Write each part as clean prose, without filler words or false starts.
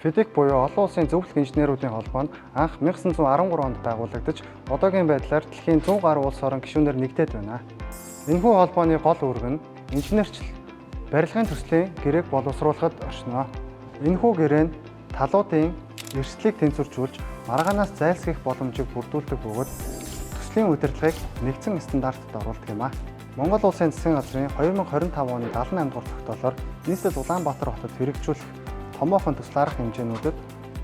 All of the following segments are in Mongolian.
ФИДИК буюу олон улсын зөвлөх инженеруудын холбоо нь анх 1913 онд байгуулагдаж, одоогийн байдлаар дэлхийн 100 гаруй улс орон гишүүнээр нэгдээд байна. Энэхүү холбооны гол үүрэг нь инженерчил, барилгын төслийн гэрээг боловсруулахад оршино. Энэхүү гэрээ нь талуудын эрсдлийг тэнцвэржүүлж, маргаанаас зайлсхийх боломжийг бүрдүүлдэг бөгөөд төслийн удирдлагыг нэгдсэн стандартад оруулдаг юм а. Монгол улсын засгийн газрын 2025 оны 78 дугаар тогтоолоор нийслэл Улаанбаатар хотод хэрэгжүүлэх томоохон төсөл арга хэмжээнүүдэд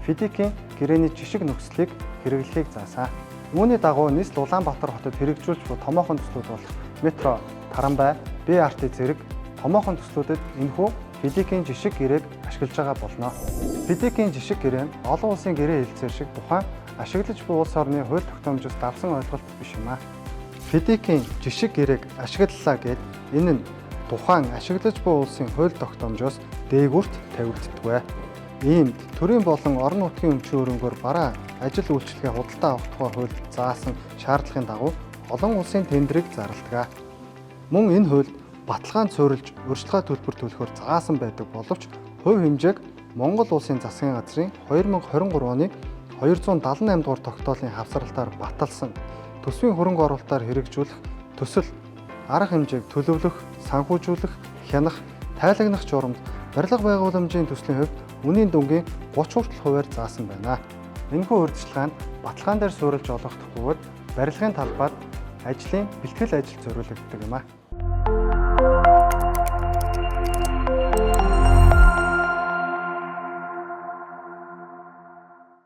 ФИДИК-ийн гэрээний жишг нөхцөлийг хэрэглэхийг заасан. Үүний дагуу нийслэл Улаанбаатар хотод хэрэгжүүлж буй томоохон төслүүд болох метро, тарамбай, BRT зэрэг томоохон төслүүдэд энэхүү ФИДИК-ийн жишг гэрээг ашиглаж байгаа болно. ФИДИК-ийн жишг гэрээ нь олон улсын гэрээ хэлэлцээр шиг тухайн ашиглаж буй улс орны хууль тогтоомжоос давсан ойлголт биш юм а. ФИДИК-ийн жишг гэрээг ашиглалаа гэд энэ нь тухайн ашиглаж буй улсын хууль тогтоомжоос дээгүүрт тавигддаг. Иймд төрийн болон орон нутгийн өмчийн хөрөнгөөр бараа ажил үйлчлэгээ худалдаа авах тухай хууль заасан шаардлагын дагуу олон улсын тендерийг зарладаг. Мөн энэ хууль баталгаанд суурилж урьдчилгаа төлбөр төлөхөөр заасан байдаг боловч хувь хэмжээг Монгол улсын засгийн газрын 2023 оны 278 дугаар тогтоолын хавсралтаар баталсан төсвийн хөрөнгө оруулалтаар хэрэгжүүлэх төсөл арга хэмжээг төлөвлөх, санхүүжүүлэх, хянах, тайлагнах журамд барилга байгууламжийн төслийн хувьд үнийн дүнгийн 30 хүртэл хувиар заасан байна. Энэхүү урьдчилгаа нь баталгаан дээр суурилж олгох бөгөөд барилгын талбайд ажлын бэлтгэл ажил зориулагддаг юм а.